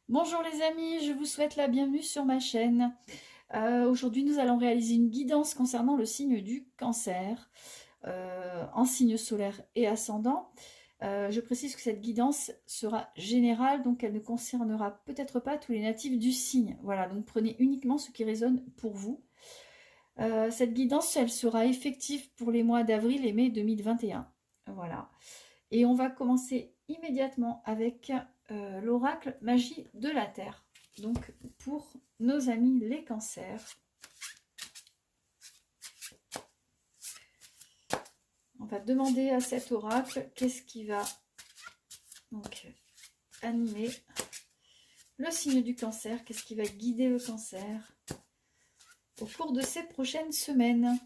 Bonjour les amis, je vous souhaite la bienvenue sur ma chaîne. Aujourd'hui, nous allons réaliser une guidance concernant le signe du cancer, en signe solaire et ascendant. Je précise que cette guidance sera générale, donc elle ne concernera peut-être pas tous les natifs du signe. Voilà, donc prenez uniquement ce qui résonne pour vous. Cette guidance, elle sera effective pour les mois d'avril et mai 2021. Voilà. Et on va commencer immédiatement avec l'oracle magie de la Terre. Donc pour nos amis les cancers, on va demander à cet oracle qu'est-ce qui va donc animer le signe du cancer, qu'est-ce qui va guider le cancer au cours de ces prochaines semaines.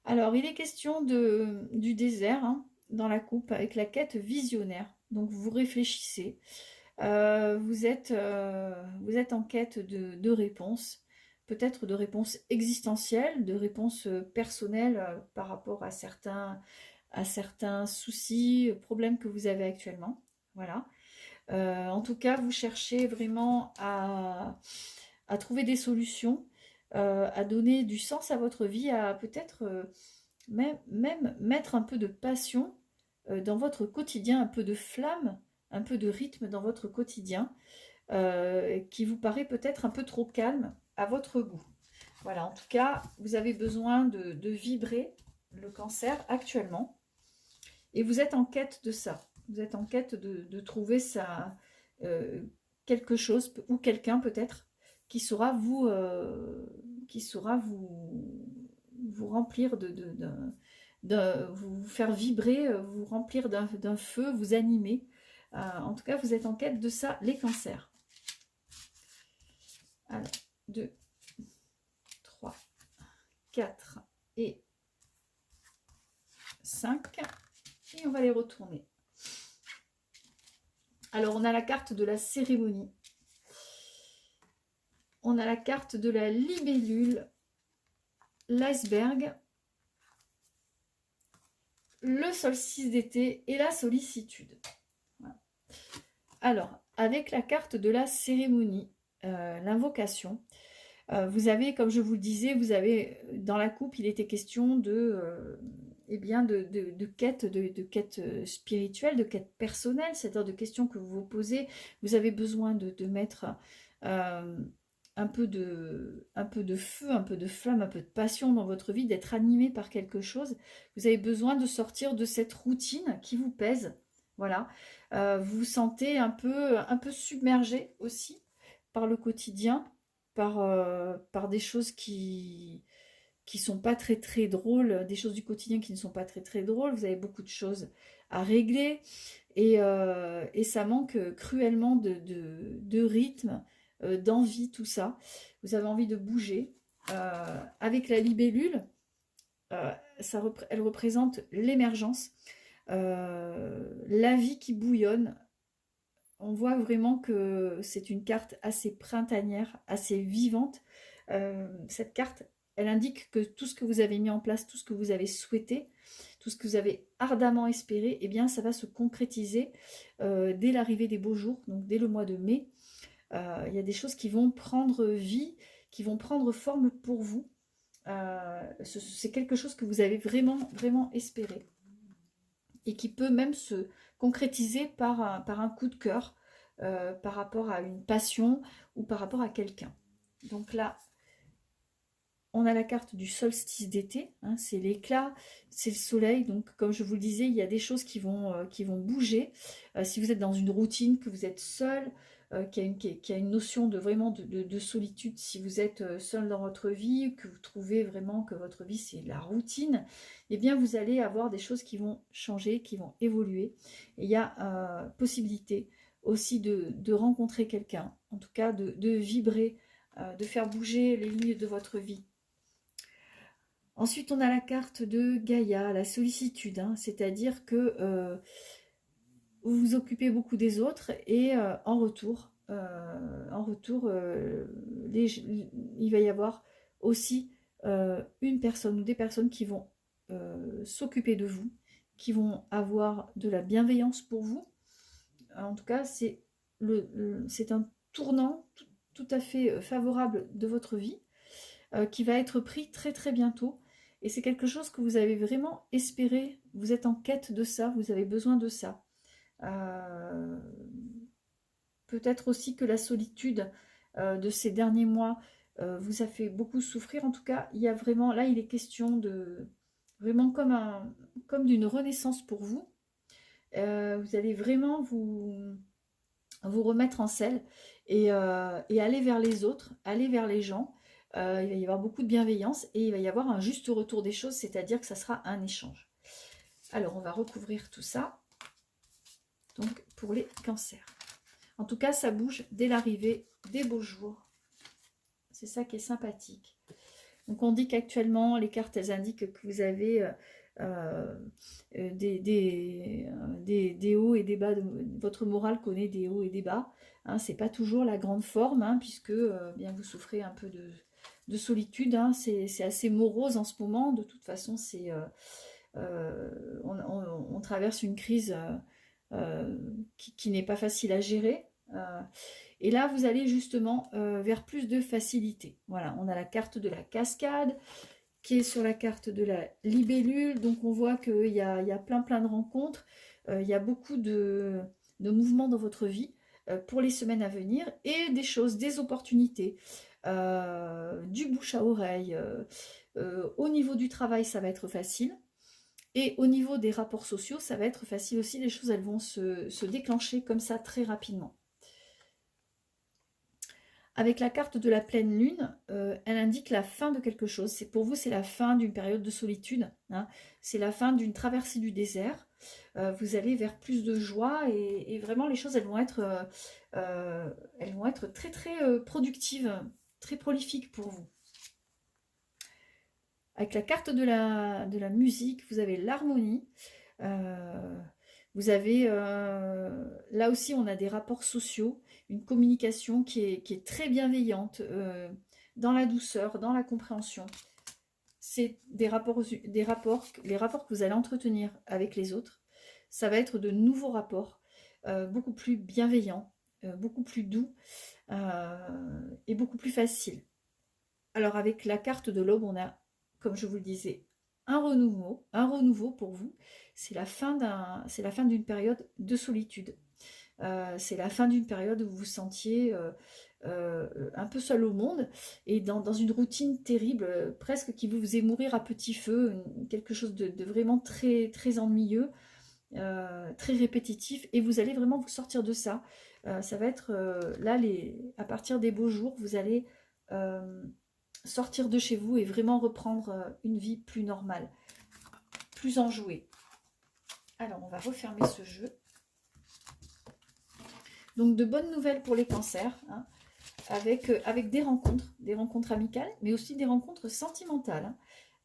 Alors, il est question du désert dans la coupe avec la quête visionnaire. Donc, vous réfléchissez. Vous êtes en quête de réponses, peut-être de réponses existentielles, de réponses personnelles par rapport à certains soucis, problèmes que vous avez actuellement. Voilà. En tout cas, vous cherchez vraiment à trouver des solutions, à donner du sens à votre vie, à peut-être même mettre un peu de passion dans votre quotidien, un peu de flamme, un peu de rythme dans votre quotidien, qui vous paraît peut-être un peu trop calme à votre goût. Voilà, en tout cas, vous avez besoin de vibrer le cancer actuellement, et vous êtes en quête de ça. Vous êtes en quête de trouver ça, quelque chose ou quelqu'un peut-être qui saura vous remplir vous faire vibrer, vous remplir d'un feu, vous animer. En tout cas, vous êtes en quête de ça, les cancers. Alors, 2, 3, 4 et 5. Et on va les retourner. Alors, on a la carte de la cérémonie. On a la carte de la libellule, l'iceberg, le solstice d'été et la sollicitude. Voilà. Alors, avec la carte de la cérémonie, l'invocation, vous avez, comme je vous le disais, vous avez dans la coupe, il était question eh bien de quête, de quête spirituelle, de quête personnelle, c'est-à-dire de questions que vous vous posez. Vous avez besoin de mettre un peu de feu, un peu de flamme, un peu de passion dans votre vie, d'être animé par quelque chose. Vous avez besoin de sortir de cette routine qui vous pèse. Voilà. Vous vous sentez un peu submergé aussi par le quotidien, par des choses qui sont pas très très drôles, des choses du quotidien qui ne sont pas très très drôles. Vous avez beaucoup de choses à régler et ça manque cruellement de rythme, d'envie, tout ça. Vous avez envie de bouger. Avec la libellule, elle représente l'émergence, la vie qui bouillonne. On voit vraiment que c'est une carte assez printanière, assez vivante. Cette carte, elle indique que tout ce que vous avez mis en place, tout ce que vous avez souhaité, tout ce que vous avez ardemment espéré, eh bien, ça va se concrétiser dès l'arrivée des beaux jours, donc dès le mois de mai. Il y a des choses qui vont prendre vie, qui vont prendre forme pour vous. C'est quelque chose que vous avez vraiment, vraiment espéré et qui peut même se concrétiser par un coup de cœur, par rapport à une passion ou par rapport à quelqu'un. Donc là, on a la carte du solstice d'été, c'est l'éclat, c'est le soleil. Donc comme je vous le disais, il y a des choses qui vont bouger. Si vous êtes dans une routine, que vous êtes seul, qui a une notion de vraiment de solitude, si vous êtes seul dans votre vie, que vous trouvez vraiment que votre vie c'est la routine, eh bien vous allez avoir des choses qui vont changer, qui vont évoluer. Et il y a possibilité aussi de rencontrer quelqu'un, en tout cas de vibrer, de faire bouger les lignes de votre vie. Ensuite, on a la carte de Gaïa, la sollicitude, c'est-à-dire que vous vous occupez beaucoup des autres et en retour, il va y avoir aussi une personne ou des personnes qui vont s'occuper de vous, qui vont avoir de la bienveillance pour vous. En tout cas, c'est un tournant tout à fait favorable de votre vie qui va être pris très très bientôt. Et c'est quelque chose que vous avez vraiment espéré. Vous êtes en quête de ça, vous avez besoin de ça. Peut-être aussi que la solitude de ces derniers mois vous a fait beaucoup souffrir. En tout cas, il y a vraiment, là, il est question de vraiment comme d'une renaissance pour vous. Vous allez vraiment vous remettre en selle et aller vers les autres, aller vers les gens. Il va y avoir beaucoup de bienveillance et il va y avoir un juste retour des choses, c'est-à-dire que ça sera un échange. Alors, on va recouvrir tout ça. Donc, pour les cancers. En tout cas, ça bouge dès l'arrivée des beaux jours. C'est ça qui est sympathique. Donc, on dit qu'actuellement, les cartes, elles indiquent que vous avez des hauts et des bas. Votre morale connaît des hauts et des bas. Hein, c'est pas toujours la grande forme, hein, puisque bien vous souffrez un peu de solitude. Hein, c'est assez morose en ce moment. De toute façon, on traverse une crise qui n'est pas facile à gérer. Et là, vous allez justement vers plus de facilité. Voilà, on a la carte de la cascade qui est sur la carte de la libellule. Donc, on voit qu'il y a plein de rencontres. Il y a beaucoup de mouvements dans votre vie pour les semaines à venir et des choses, des opportunités, du bouche à oreille. Au niveau du travail, ça va être facile. Et au niveau des rapports sociaux, ça va être facile aussi. Les choses, elles vont se déclencher comme ça très rapidement. Avec la carte de la pleine lune, elle indique la fin de quelque chose. Pour vous, c'est la fin d'une période de solitude. Hein. C'est la fin d'une traversée du désert. Vous allez vers plus de joie et vraiment les choses, elles vont être très très productives, très prolifiques pour vous. Avec la carte de la musique, vous avez l'harmonie. Vous avez, là aussi, on a des rapports sociaux, une communication qui est très bienveillante, dans la douceur, dans la compréhension. C'est les rapports que vous allez entretenir avec les autres. Ça va être de nouveaux rapports, beaucoup plus bienveillants, beaucoup plus doux et beaucoup plus faciles. Alors, avec la carte de l'aube, on a, comme je vous le disais, un renouveau pour vous. C'est la fin d'une période de solitude. C'est la fin d'une période où vous vous sentiez un peu seul au monde et dans une routine terrible, presque qui vous faisait mourir à petit feu, quelque chose de vraiment très, très ennuyeux, très répétitif. Et vous allez vraiment vous sortir de ça. Ça va être là, à partir des beaux jours, vous allez sortir de chez vous et vraiment reprendre une vie plus normale, plus enjouée. Alors, on va refermer ce jeu. Donc, de bonnes nouvelles pour les cancers, hein, avec des rencontres amicales, mais aussi des rencontres sentimentales.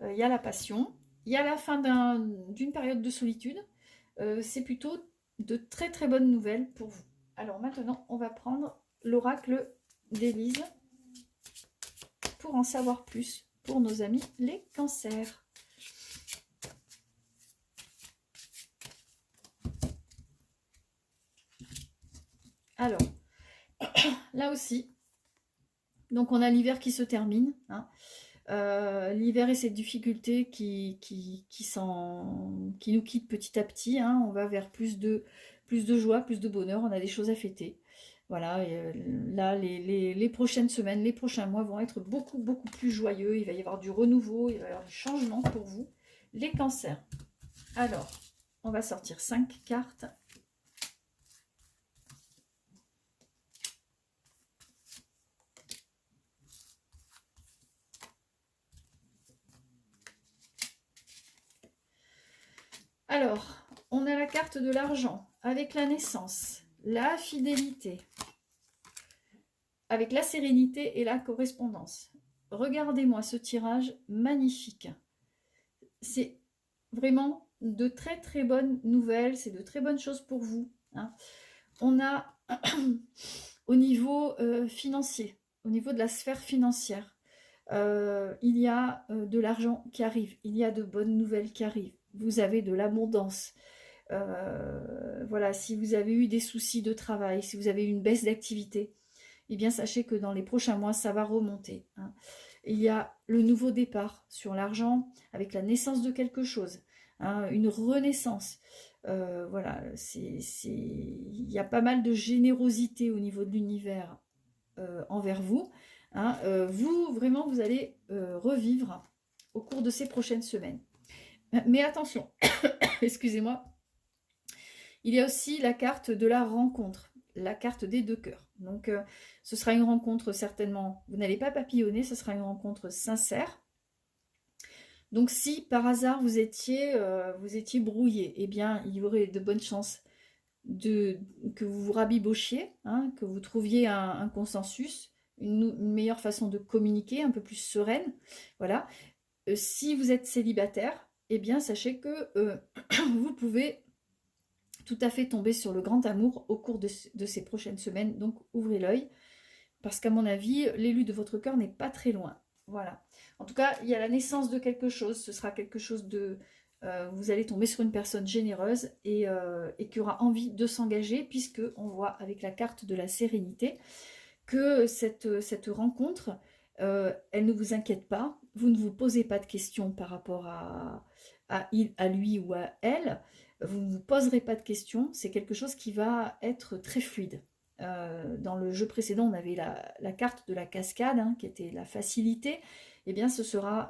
Il y a la passion, il y a la fin d'une période de solitude. C'est plutôt de très très bonnes nouvelles pour vous. Alors maintenant, on va prendre l'oracle d'Élise pour en savoir plus pour nos amis les cancers. Alors, là aussi, donc on a l'hiver qui se termine. Hein. L'hiver et ses difficultés qui nous quittent petit à petit. Hein. On va vers plus de joie, plus de bonheur. On a des choses à fêter. Voilà, et là, les prochaines semaines, les prochains mois vont être beaucoup plus joyeux. Il va y avoir du renouveau, il va y avoir du changement pour vous. Les cancers. Alors, on va sortir 5 cartes. Alors, on a la carte de l'argent avec la naissance, la fidélité, avec la sérénité et la correspondance. Regardez-moi ce tirage magnifique. C'est vraiment de très très bonnes nouvelles, c'est de très bonnes choses pour vous. Hein. On a au niveau financier, au niveau de la sphère financière, Il y a de l'argent qui arrive, il y a de bonnes nouvelles qui arrivent, vous avez de l'abondance. Voilà, si vous avez eu des soucis de travail, si vous avez eu une baisse d'activité, eh bien sachez que dans les prochains mois, ça va remonter. Hein. Il y a le nouveau départ sur l'argent avec la naissance de quelque chose, hein, une renaissance. Voilà, il y a pas mal de générosité au niveau de l'univers envers vous. Hein. Vous, vraiment, vous allez revivre au cours de ces prochaines semaines. Mais attention, excusez-moi, il y a aussi la carte de la rencontre, la carte des 2 cœurs. Donc, ce sera une rencontre certainement, vous n'allez pas papillonner, ce sera une rencontre sincère. Donc, si par hasard vous étiez brouillé, eh bien, il y aurait de bonnes chances que vous vous rabibochiez, hein, que vous trouviez un consensus, une meilleure façon de communiquer, un peu plus sereine. Voilà. Si vous êtes célibataire, eh bien, sachez que vous pouvez tout à fait tomber sur le grand amour au cours de ces prochaines semaines. Donc, ouvrez l'œil, parce qu'à mon avis, l'élu de votre cœur n'est pas très loin. Voilà. En tout cas, il y a la naissance de quelque chose. Ce sera quelque chose de... vous allez tomber sur une personne généreuse et qui aura envie de s'engager, puisque on voit avec la carte de la sérénité que cette rencontre, elle ne vous inquiète pas. Vous ne vous posez pas de questions par rapport à lui ou à elle. Vous ne vous poserez pas de questions. C'est quelque chose qui va être très fluide. Dans le jeu précédent, on avait la carte de la cascade, hein, qui était la facilité. Eh bien, ce sera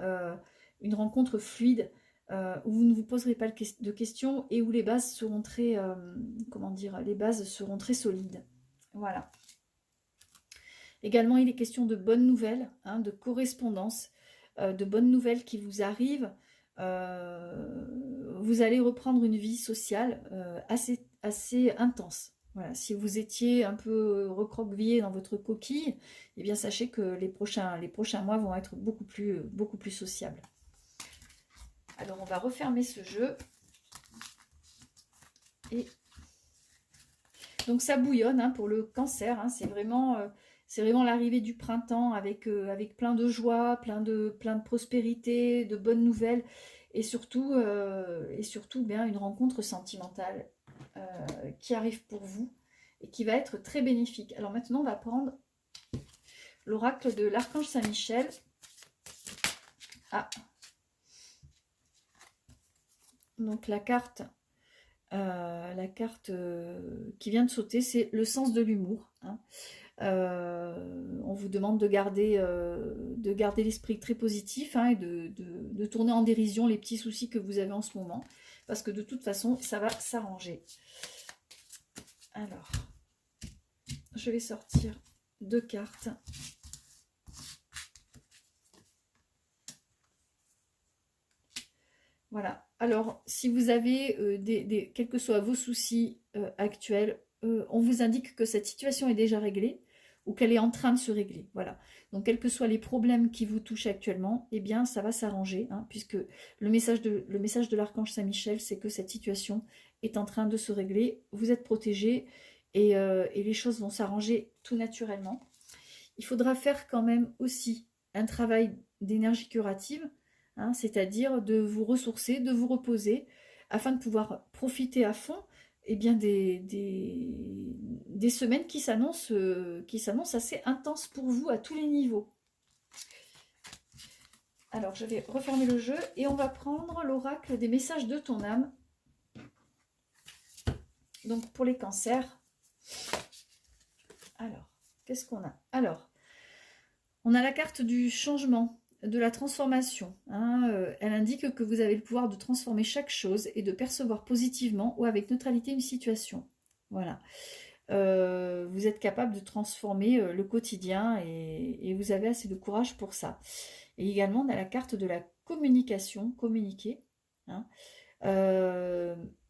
une rencontre fluide où vous ne vous poserez pas de questions et où les bases seront très, comment dire, les bases seront très solides. Voilà. Également, il est question de bonnes nouvelles, hein, de correspondance, de bonnes nouvelles qui vous arrivent. Vous allez reprendre une vie sociale assez intense. Voilà. Si vous étiez un peu recroquevillé dans votre coquille, eh bien sachez que les prochains mois vont être beaucoup plus sociables. Alors on va refermer ce jeu. Et donc ça bouillonne, hein, pour le cancer, hein, c'est vraiment l'arrivée du printemps avec plein de joie, plein de prospérité, de bonnes nouvelles et surtout bien une rencontre sentimentale qui arrive pour vous et qui va être très bénéfique. Alors maintenant, on va prendre l'oracle de l'archange Saint-Michel. Ah. Donc la carte qui vient de sauter, c'est le sens de l'humour. Hein. On vous demande de garder l'esprit très positif, hein, et de tourner en dérision les petits soucis que vous avez en ce moment, parce que de toute façon, ça va s'arranger. Alors, je vais sortir 2 cartes. Voilà. Alors, si vous avez quels que soient vos soucis actuels, on vous indique que cette situation est déjà réglée ou qu'elle est en train de se régler. Voilà. Donc, quels que soient les problèmes qui vous touchent actuellement, eh bien, ça va s'arranger, hein, puisque le message de l'archange Saint-Michel, c'est que cette situation est en train de se régler. Vous êtes protégés et les choses vont s'arranger tout naturellement. Il faudra faire quand même aussi un travail d'énergie curative, hein, c'est-à-dire de vous ressourcer, de vous reposer, afin de pouvoir profiter à fond, eh bien, des semaines qui s'annoncent assez intenses pour vous à tous les niveaux. Alors, je vais refermer le jeu et on va prendre l'oracle des messages de ton âme. Donc, pour les cancers. Alors, qu'est-ce qu'on a? Alors, on a la carte du changement, de la transformation. Hein, elle indique que vous avez le pouvoir de transformer chaque chose et de percevoir positivement ou avec neutralité une situation. Voilà. Vous êtes capable de transformer le quotidien et vous avez assez de courage pour ça. Et également, on a la carte de la communication, communiquer. Hein.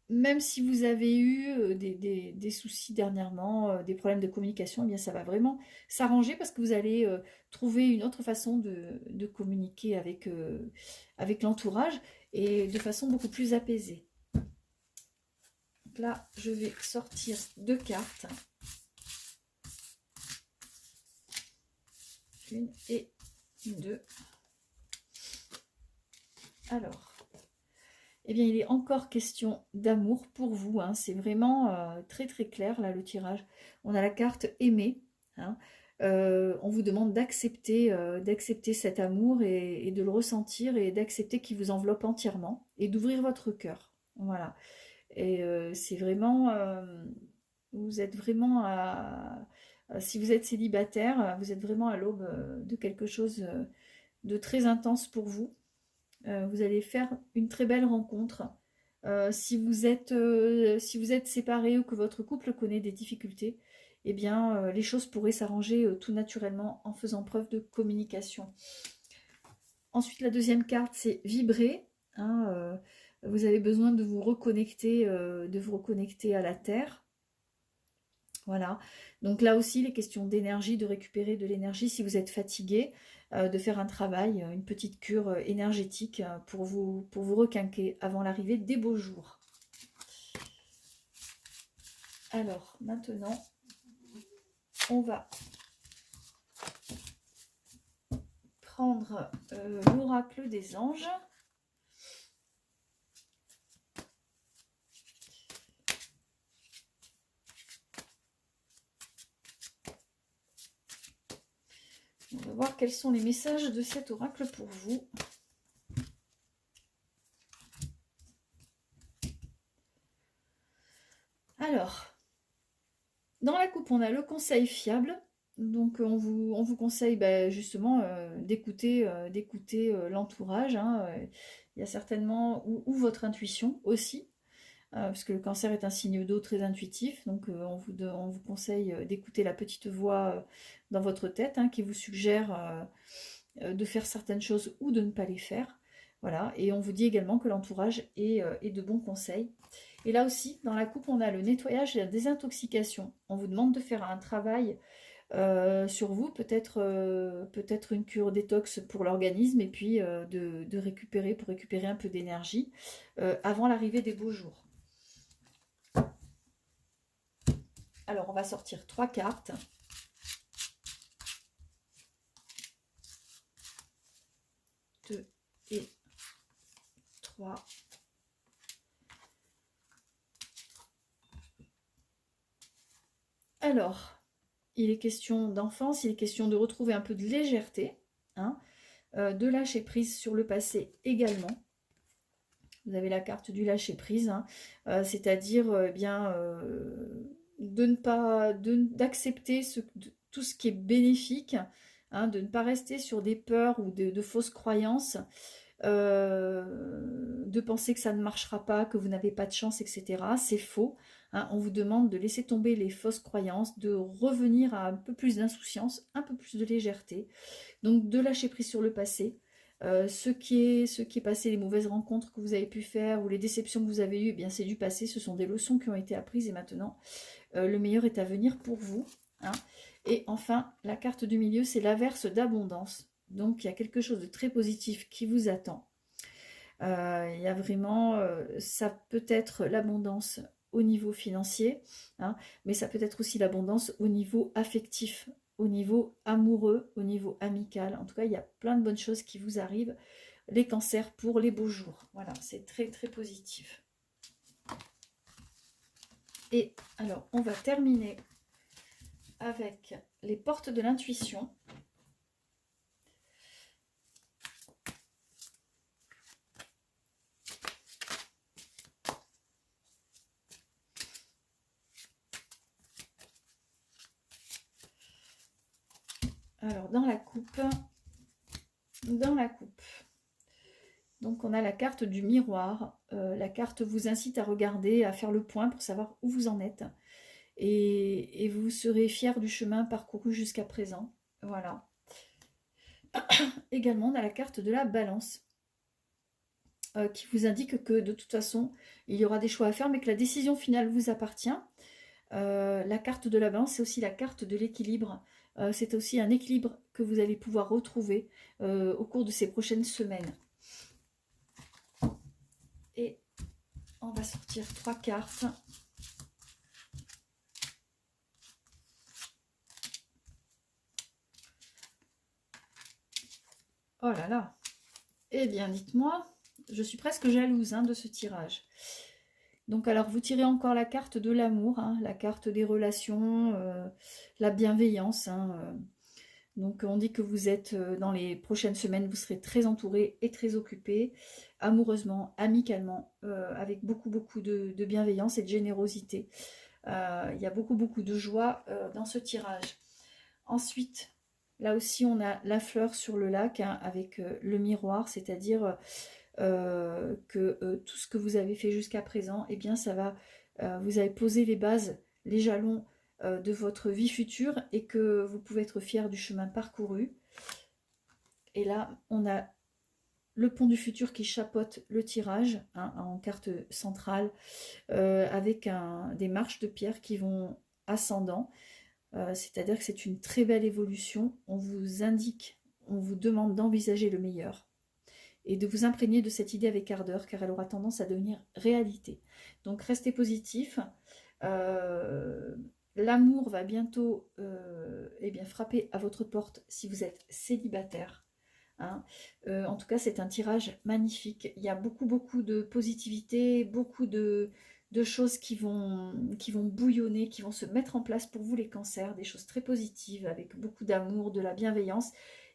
Même si vous avez eu des soucis dernièrement, des problèmes de communication, eh bien ça va vraiment s'arranger parce que vous allez trouver une autre façon de communiquer avec l'entourage et de façon beaucoup plus apaisée. Donc là, je vais sortir 2 cartes. Une et 2. Alors, eh bien, il est encore question d'amour pour vous. Hein. C'est vraiment très très clair là le tirage. On a la carte aimer. Hein. On vous demande d'accepter cet amour et de le ressentir et d'accepter qu'il vous enveloppe entièrement et d'ouvrir votre cœur. Voilà. Et c'est vraiment, vous êtes vraiment si vous êtes célibataire, vous êtes vraiment à l'aube de quelque chose de très intense pour vous. Vous allez faire une très belle rencontre. Si vous êtes séparés ou que votre couple connaît des difficultés, eh bien, les choses pourraient s'arranger tout naturellement en faisant preuve de communication. Ensuite, la deuxième carte, c'est vibrer. Hein, vous avez besoin de vous reconnecter à la Terre. Voilà. Donc là aussi, les questions d'énergie, de récupérer de l'énergie si vous êtes fatigué, de faire un travail, une petite cure énergétique pour vous requinquer avant l'arrivée des beaux jours. Alors, maintenant, on va prendre l'oracle des anges. On va voir quels sont les messages de cet oracle pour vous. Alors, dans la coupe, on a le conseil fiable. Donc, on vous conseille justement d'écouter l'entourage. Hein. Il y a certainement, ou votre intuition aussi, parce que le cancer est un signe d'eau très intuitif. Donc, on vous conseille d'écouter la petite voix dans votre tête qui vous suggère de faire certaines choses ou de ne pas les faire. Voilà. Et on vous dit également que l'entourage est de bons conseils. Et là aussi, dans la coupe, on a le nettoyage et la désintoxication. On vous demande de faire un travail sur vous, peut-être une cure détox pour l'organisme, et puis de récupérer, pour récupérer un peu d'énergie avant l'arrivée des beaux jours. Alors, on va sortir 3 cartes. Deux et 3. Alors, il est question d'enfance, il est question de retrouver un peu de légèreté, hein, de lâcher prise sur le passé également. Vous avez la carte du lâcher prise, hein, c'est-à-dire d'accepter tout ce qui est bénéfique, hein, de ne pas rester sur des peurs ou de fausses croyances, de penser que ça ne marchera pas, que vous n'avez pas de chance, etc. C'est faux. Hein. On vous demande de laisser tomber les fausses croyances, de revenir à un peu plus d'insouciance, un peu plus de légèreté. Donc de lâcher prise sur le passé. Ce qui est passé, les mauvaises rencontres que vous avez pu faire ou les déceptions que vous avez eues, eh bien c'est du passé, ce sont des leçons qui ont été apprises et maintenant le meilleur est à venir pour vous. Hein. Et enfin, la carte du milieu, c'est l'averse d'abondance. Donc il y a quelque chose de très positif qui vous attend. Il y a vraiment, ça peut être l'abondance au niveau financier, hein, mais ça peut être aussi l'abondance au niveau affectif, au niveau amoureux, au niveau amical. En tout cas, il y a plein de bonnes choses qui vous arrivent, les cancers pour les beaux jours. Voilà, c'est très très positif. Et alors, on va terminer avec les portes de l'intuition. Alors, dans la coupe, donc on a la carte du miroir. La carte vous incite à regarder, à faire le point pour savoir où vous en êtes. Et vous serez fier du chemin parcouru jusqu'à présent. Voilà. Également, on a la carte de la balance qui vous indique que de toute façon, il y aura des choix à faire, mais que la décision finale vous appartient. La carte de la balance, c'est aussi la carte de l'équilibre. C'est aussi un équilibre que vous allez pouvoir retrouver au cours de ces prochaines semaines. Et on va sortir 3 cartes. Oh là là. Eh bien, dites-moi, je suis presque jalouse hein, de ce tirage. Donc, alors, vous tirez encore la carte de l'amour, hein, la carte des relations, la bienveillance. Hein, donc, on dit que vous êtes, dans les prochaines semaines, vous serez très entouré et très occupé, amoureusement, amicalement, avec beaucoup, beaucoup de bienveillance et de générosité. Il y a beaucoup, beaucoup de joie dans ce tirage. Ensuite, là aussi, on a la fleur sur le lac hein, avec le miroir, c'est-à-dire que tout ce que vous avez fait jusqu'à présent, eh bien, ça va, vous avez posé les bases, les jalons de votre vie future et que vous pouvez être fier du chemin parcouru. Et là, on a le pont du futur qui chapeaute le tirage hein, en carte centrale avec des marches de pierre qui vont ascendant. C'est-à-dire que c'est une très belle évolution. On vous indique, on vous demande d'envisager le meilleur et de vous imprégner de cette idée avec ardeur, car elle aura tendance à devenir réalité. Donc restez positif. L'amour va bientôt eh bien, frapper à votre porte si vous êtes célibataire. Hein. En tout cas, c'est un tirage magnifique. Il y a beaucoup, beaucoup de positivité, beaucoup de choses qui vont bouillonner, qui vont se mettre en place pour vous les cancers, des choses très positives, avec beaucoup d'amour, de la bienveillance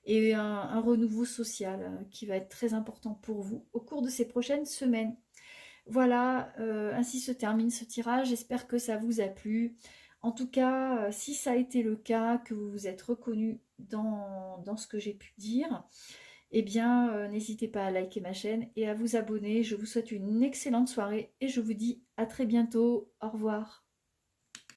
et un renouveau social qui va être très important pour vous au cours de ces prochaines semaines. Voilà, ainsi se termine ce tirage. J'espère que ça vous a plu. En tout cas, si ça a été le cas, que vous vous êtes reconnu dans ce que j'ai pu dire, eh bien, n'hésitez pas à liker ma chaîne et à vous abonner. Je vous souhaite une excellente soirée et je vous dis à très bientôt. Au revoir.